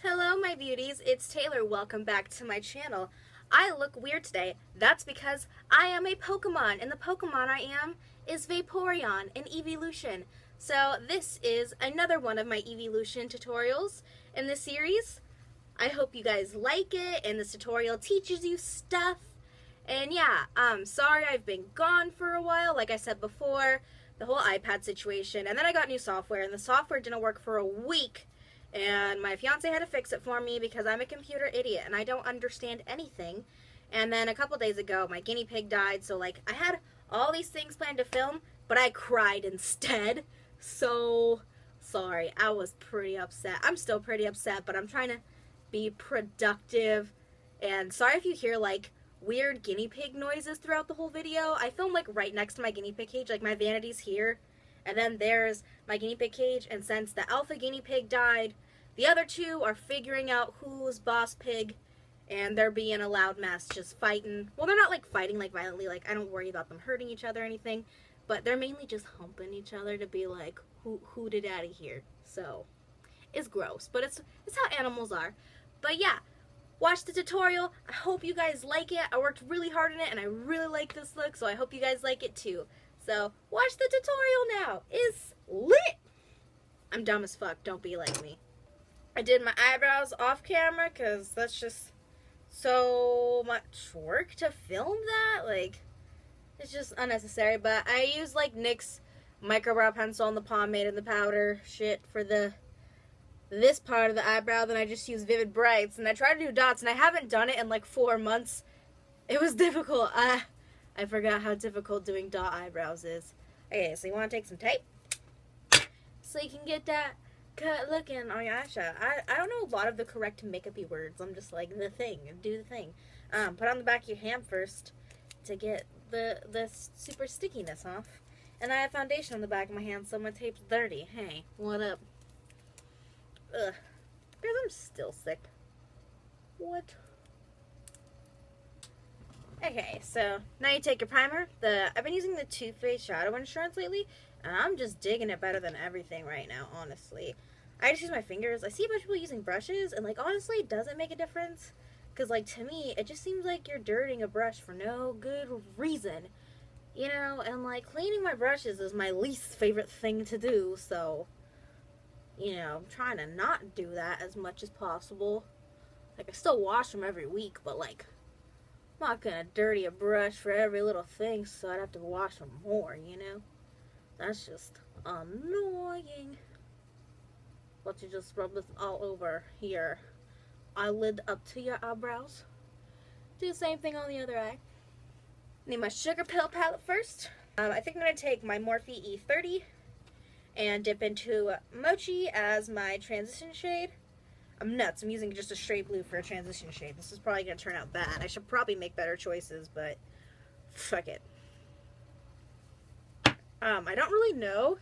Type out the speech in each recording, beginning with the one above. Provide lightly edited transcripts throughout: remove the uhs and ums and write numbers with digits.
Hello my beauties, it's Taylor. Welcome back to my channel. I look weird today. That's because I am a Pokemon, and the Pokemon I am is Vaporeon, an evolution. So this is another one of my evolution tutorials in this series. I hope you guys like it, and this tutorial teaches you stuff. And yeah, sorry I've been gone for a while, like I said before, the whole iPad situation, and then I got new software, and the software didn't work for a week. And my fiance had to fix it for me because I'm a computer idiot and I don't understand anything. And then a couple days ago, my guinea pig died. So, like, I had all these things planned to film, but I cried instead. So, sorry. I was pretty upset. I'm still pretty upset, but I'm trying to be productive. And sorry if you hear, like, weird guinea pig noises throughout the whole video. I filmed, like, right next to my guinea pig cage. Like, my vanity's here. And then there's my guinea pig cage. And since the alpha guinea pig died, the other two are figuring out who's boss pig, and they're being a loud mess, just fighting. Well, they're not, like, fighting, like, violently. Like, I don't worry about them hurting each other or anything, but they're mainly just humping each other to be like, who did out of here? So, it's gross, but it's how animals are. But yeah, watch the tutorial. I hope you guys like it. I worked really hard on it, and I really like this look, so I hope you guys like it too. So, watch the tutorial now. It's lit! I'm dumb as fuck. Don't be like me. I did my eyebrows off camera because that's just so much work to film that. Like, it's just unnecessary. But I use, like, NYX microbrow pencil and the pomade and the powder shit for this part of the eyebrow. Then I just use Vivid Brights. And I try to do dots, and I haven't done it in, like, 4 months. It was difficult. I forgot how difficult doing dot eyebrows is. Okay, so you want to take some tape so you can get that cut looking on your eyeshadow. I don't know a lot of the correct makeup-y words. I'm just like, the thing. Do the thing. Put on the back of your hand first to get the super stickiness off. And I have foundation on the back of my hand, so my tape's dirty. Hey, what up? Ugh. Because I'm still sick. What? Okay, so now you take your primer. I've been using the Too Faced Shadow Insurance lately, and I'm just digging it better than everything right now, honestly. I just use my fingers. I see a bunch of people using brushes, and, like, honestly, it doesn't make a difference. Because, like, to me, it just seems like you're dirtying a brush for no good reason. You know, and, like, cleaning my brushes is my least favorite thing to do, so, you know, I'm trying to not do that as much as possible. Like, I still wash them every week, but, like, I'm not gonna dirty a brush for every little thing, so I'd have to wash them more, you know? That's just annoying. Let you just rub this all over your eyelid up to your eyebrows. Do the same thing on the other eye. Need my Sugar Pill palette first. I think I'm going to take my Morphe E30 and dip into Mochi as my transition shade. I'm nuts. I'm using just a straight blue for a transition shade. This is probably going to turn out bad. I should probably make better choices, but fuck it. I don't really know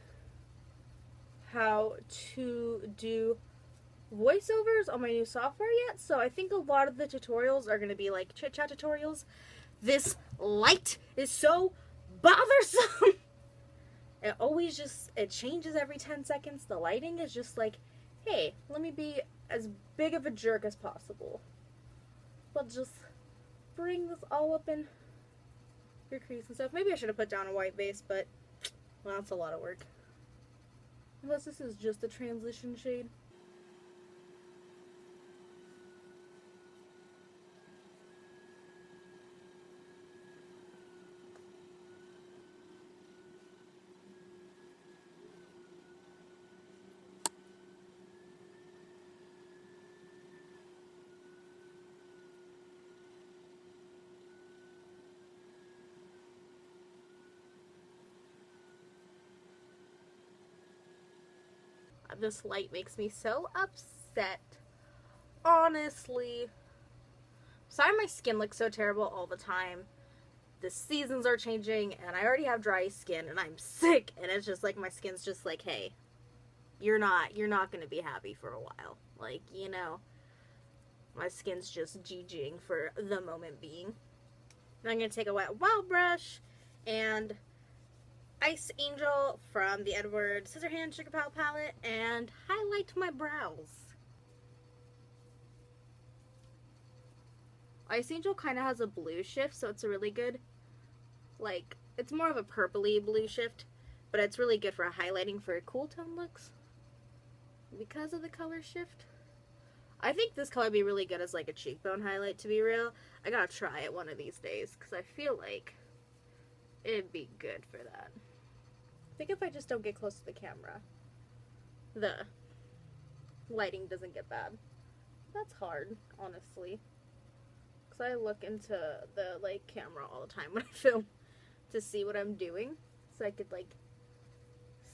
how to do voiceovers on my new software yet, so I think a lot of the tutorials are going to be like chit-chat tutorials. This light is so bothersome. It changes every 10 seconds. The lighting is just like, hey, let me be as big of a jerk as possible. But just bring this all up in your crease and stuff. Maybe I should have put down a white base, but, well, that's a lot of work. Unless this is just a transition shade. This light makes me so upset. Honestly. Sorry my skin looks so terrible all the time. The seasons are changing and I already have dry skin and I'm sick, and it's just like my skin's just like, hey, you're not gonna be happy for a while. Like, you know, my skin's just GGing for the moment being. And I'm gonna take a wet wild brush and Ice Angel from the Edward Scissorhands Sugar Palette and highlight my brows. Ice Angel kind of has a blue shift, so it's a really good, like, it's more of a purpley blue shift, but it's really good for highlighting for cool tone looks because of the color shift. I think this color would be really good as like a cheekbone highlight, to be real. I gotta try it one of these days because I feel like it'd be good for that. I think if I just don't get close to the camera, the lighting doesn't get bad. That's hard, honestly, because I look into the like camera all the time when I film to see what I'm doing, so I could like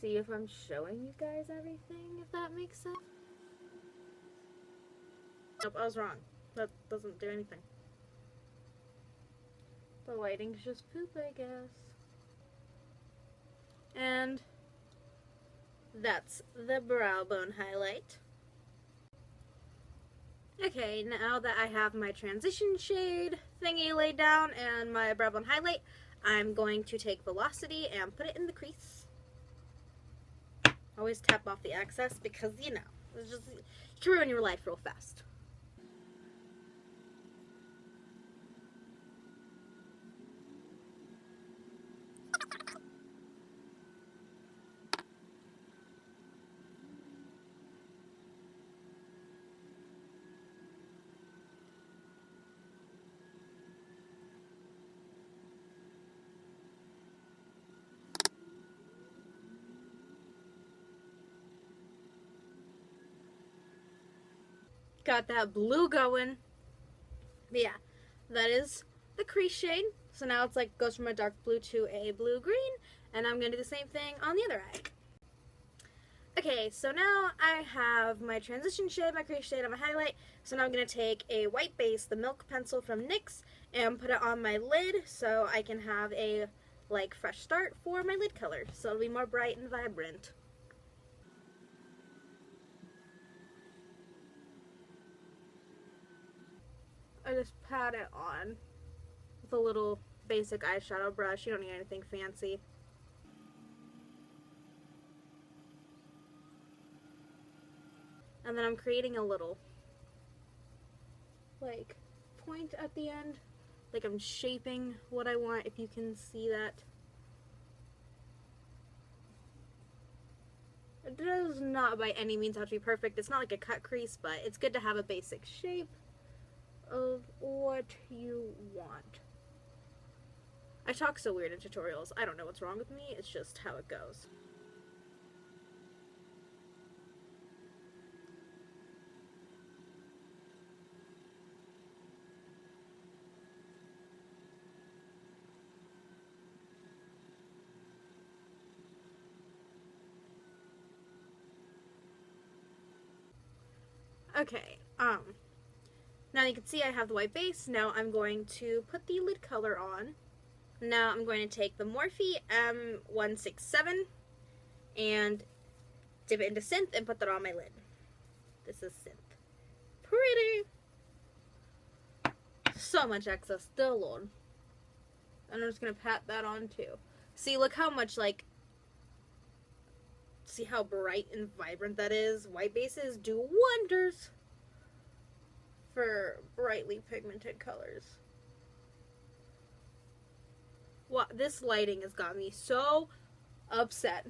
see if I'm showing you guys everything, if that makes sense. Nope, I was wrong. That doesn't do anything. The lighting's just poop, I guess. And that's the brow bone highlight. Okay, now that I have my transition shade thingy laid down and my brow bone highlight, I'm going to take Velocity and put it in the crease. Always tap off the excess because, you know, it's just, you can ruin your life real fast. Got that blue going. But yeah, that is the crease shade. So now it's like goes from a dark blue to a blue-green, and I'm going to do the same thing on the other eye. Okay, so now I have my transition shade, my crease shade, and my highlight. So now I'm going to take a white base, the Milk Pencil from NYX, and put it on my lid so I can have a like fresh start for my lid color. So it'll be more bright and vibrant. I just pat it on with a little basic eyeshadow brush. You don't need anything fancy. And then I'm creating a little like point at the end. Like I'm shaping what I want, if you can see that. It does not by any means have to be perfect. It's not like a cut crease, but it's good to have a basic shape of what you want. I talk so weird in tutorials. I don't know what's wrong with me. It's just how it goes. Okay, now you can see I have the white base. Now I'm going to put the lid color on. Now I'm going to take the Morphe M167 and dip it into Synth and put that on my lid. This is Synth. Pretty! So much excess still on. And I'm just going to pat that on too. See, look how much, like, see how bright and vibrant that is? White bases do wonders for brightly pigmented colors. Wow, this lighting has got me so upset.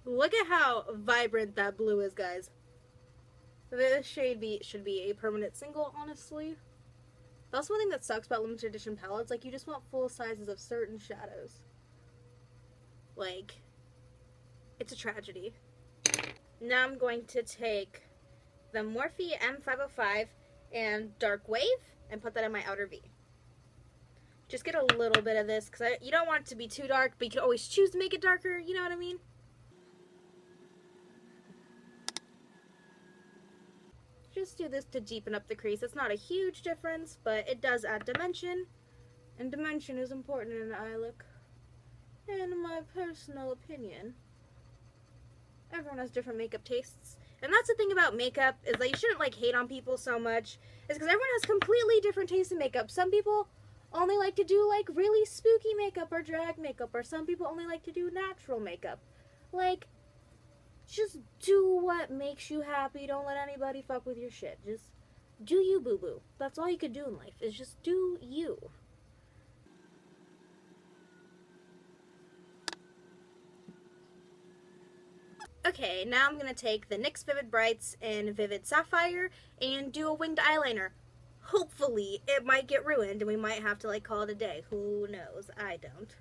Look at how vibrant that blue is, guys. This shade should be a permanent single, honestly. That's one thing that sucks about limited edition palettes. Like, you just want full sizes of certain shadows. Like, it's a tragedy. Now I'm going to take the Morphe M505 and Dark Wave and put that in my outer V. Just get a little bit of this, because you don't want it to be too dark, but you can always choose to make it darker, you know what I mean? Just do this to deepen up the crease. It's not a huge difference, but it does add dimension, and dimension is important in an eye look. In my personal opinion, everyone has different makeup tastes, And that's the thing about makeup, is that you shouldn't, like, hate on people so much. It's because everyone has completely different tastes in makeup. Some people only like to do, like, really spooky makeup or drag makeup, or some people only like to do natural makeup. Like, just do what makes you happy. Don't let anybody fuck with your shit. Just do you, boo-boo. That's all you can do in life, is just do you. Okay, now I'm going to take the NYX Vivid Brights in Vivid Sapphire and do a winged eyeliner. Hopefully, it might get ruined and we might have to, like, call it a day. Who knows? I don't.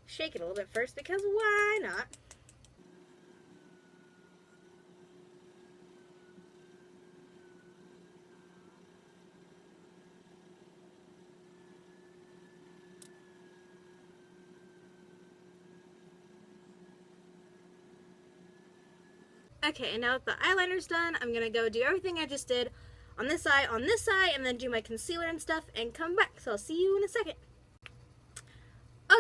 Shake it a little bit first, because why not? Okay, now that the eyeliner's done, I'm gonna go do everything I just did on this eye, and then do my concealer and stuff, and come back. So I'll see you in a second.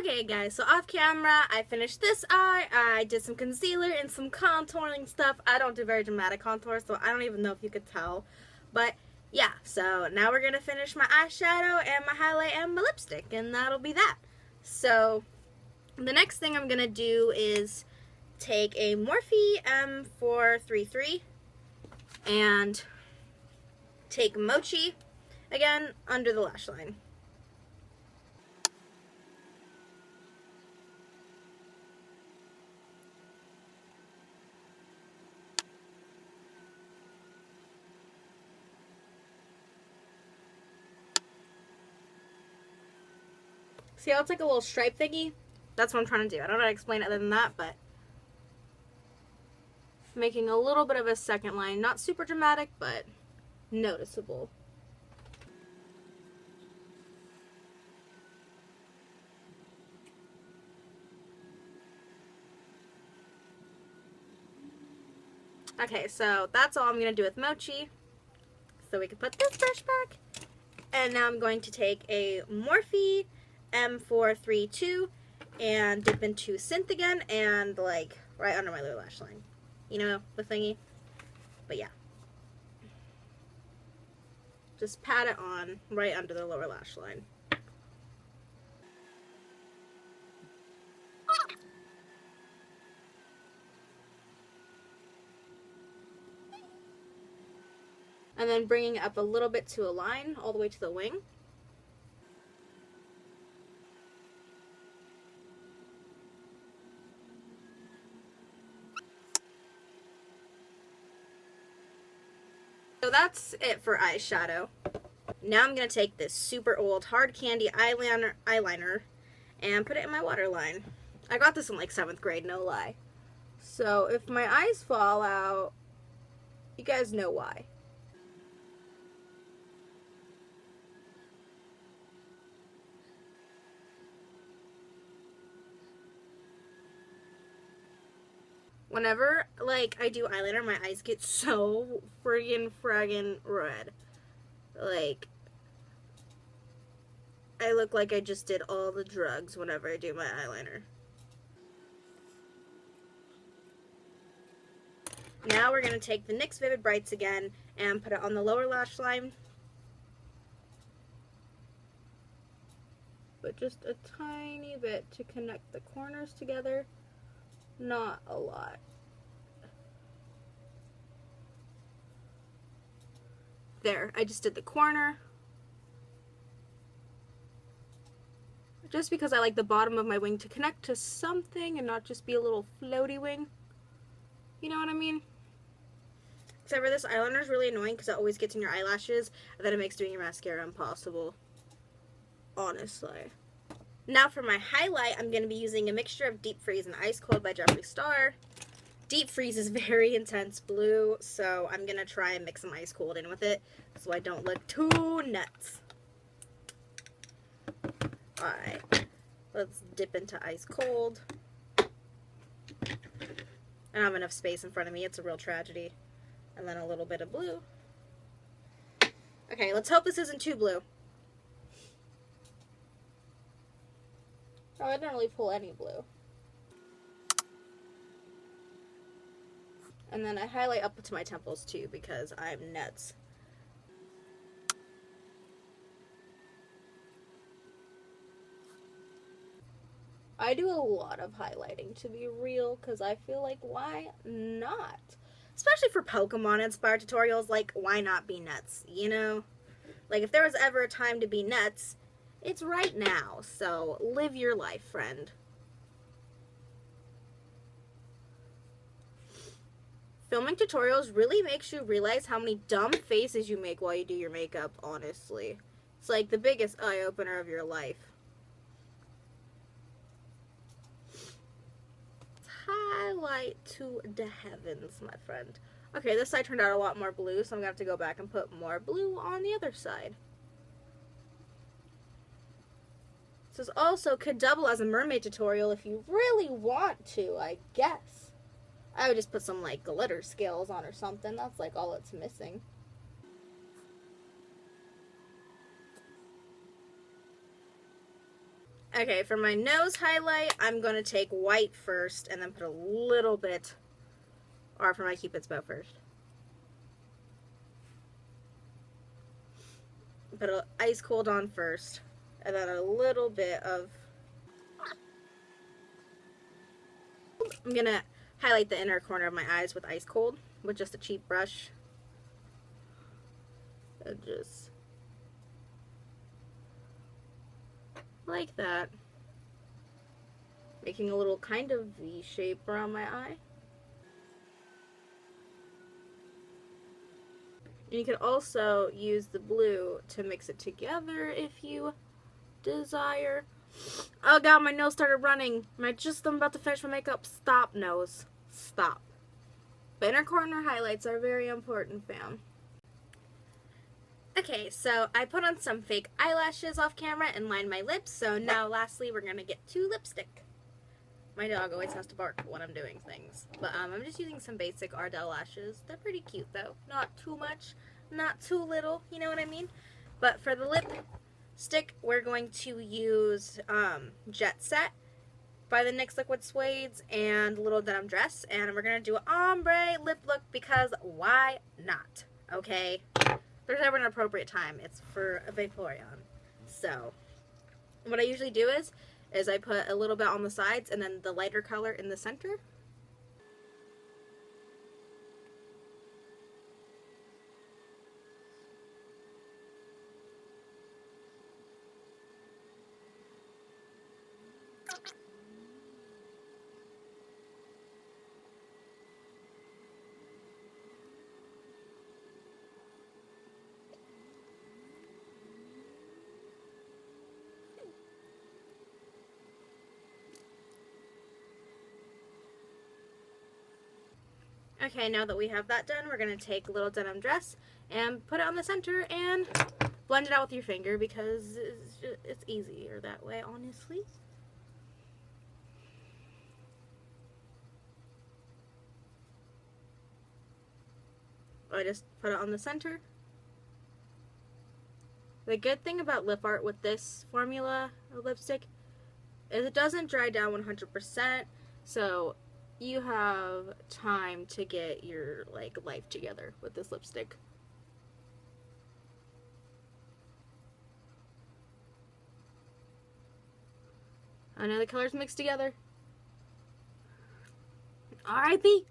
Okay, guys, so off camera, I finished this eye. I did some concealer and some contouring stuff. I don't do very dramatic contour, so I don't even know if you could tell. But, yeah, so now we're gonna finish my eyeshadow and my highlight and my lipstick, and that'll be that. So, the next thing I'm gonna do is take a Morphe M433 and take Mochi, again, under the lash line. See how it's like a little stripe thingy? That's what I'm trying to do. I don't know how to explain it other than that, but making a little bit of a second line. Not super dramatic, but noticeable. Okay, so that's all I'm going to do with Mochi. So we can put this brush back. And now I'm going to take a Morphe M432 and dip into Synth again, and, like, right under my lower lash line. You know, the thingy? But yeah. Just pat it on right under the lower lash line. And then bringing it up a little bit to a line all the way to the wing. So that's it for eyeshadow. Now I'm going to take this super old hard candy eyeliner and put it in my waterline. I got this in like 7th grade, no lie. So if my eyes fall out, you guys know why. Whenever, like, I do eyeliner, my eyes get so friggin' red. Like, I look like I just did all the drugs whenever I do my eyeliner. Now we're going to take the NYX Vivid Brights again and put it on the lower lash line. But just a tiny bit to connect the corners together. Not a lot. There, I just did the corner. Just because I like the bottom of my wing to connect to something and not just be a little floaty wing. You know what I mean? Except for this eyeliner is really annoying because it always gets in your eyelashes, and then it makes doing your mascara impossible. Honestly. Now for my highlight, I'm going to be using a mixture of Deep Freeze and Ice Cold by Jeffree Star. Deep Freeze is very intense blue, so I'm going to try and mix some Ice Cold in with it so I don't look too nuts. Alright, let's dip into Ice Cold. I don't have enough space in front of me, it's a real tragedy. And then a little bit of blue. Okay, let's hope this isn't too blue. Oh, I didn't really pull any blue. And then I highlight up to my temples too because I'm nuts. I do a lot of highlighting, to be real, because I feel like, why not? Especially for Pokemon-inspired tutorials, like, why not be nuts, you know? Like, if there was ever a time to be nuts, it's right now, so live your life, friend. Filming tutorials really makes you realize how many dumb faces you make while you do your makeup, honestly. It's like the biggest eye-opener of your life. Highlight to the heavens, my friend. Okay, this side turned out a lot more blue, so I'm going to have to go back and put more blue on the other side. This also could double as a mermaid tutorial if you really want to, I guess. I would just put some, like, glitter scales on or something. That's, like, all it's missing. Okay, for my nose highlight, I'm going to take white first and then put a little bit, or for my Cupid's bow first. Put an ice cold on first, and then a little bit of, I'm going to highlight the inner corner of my eyes with ice cold with just a cheap brush. And just like that. Making a little kind of V shape around my eye. And you can also use the blue to mix it together if you desire. Oh god, my nose started running. I'm about to finish my makeup. Stop, nose. Stop. But inner corner highlights are very important, fam. Okay, so I put on some fake eyelashes off camera and lined my lips. So now lastly, we're going to get to lipstick. My dog always has to bark when I'm doing things. But I'm just using some basic Ardell lashes. They're pretty cute though. Not too much, not too little, you know what I mean? But for the lipstick, we're going to use Jet Set by the NYX Liquid Suedes and Little Denim Dress. And we're going to do an ombre lip look because why not? Okay? There's never an appropriate time. It's for a Vaporeon. So, what I usually do is I put a little bit on the sides and then the lighter color in the center. Okay, now that we have that done, we're going to take Little Denim Dress and put it on the center and blend it out with your finger because it's easier that way, honestly. I just put it on the center. The good thing about lip art with this formula of lipstick is it doesn't dry down 100%, so you have time to get your life together with this lipstick. I know the colors mixed together. R.I.P.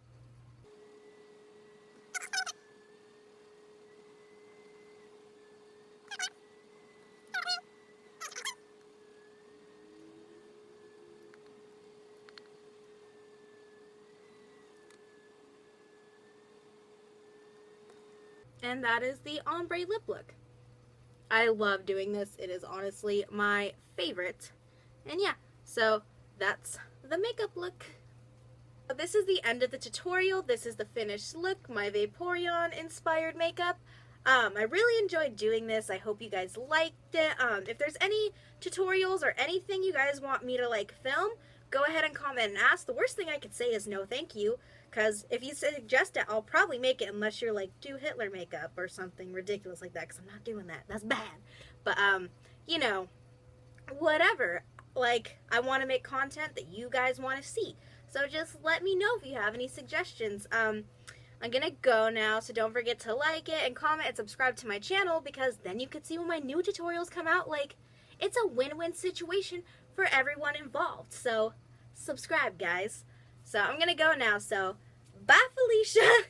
And that is the ombre lip look. I love doing this. It is honestly my favorite. And yeah, so that's the makeup look. This is the end of the tutorial. This is the finished look, my Vaporeon inspired makeup. I really enjoyed doing this. I hope you guys liked it. If there's any tutorials or anything you guys want me to film, go ahead and comment and ask. The worst thing I could say is no thank you, because if you suggest it, I'll probably make it unless you're do Hitler makeup or something ridiculous like that, because I'm not doing that. That's bad. But, you know, whatever. I want to make content that you guys want to see. So just let me know if you have any suggestions. I'm gonna go now, so don't forget to like it and comment and subscribe to my channel, because then you can see when my new tutorials come out. Like, it's a win-win situation for everyone involved. So subscribe, guys. So I'm gonna go now, so bye, Felicia.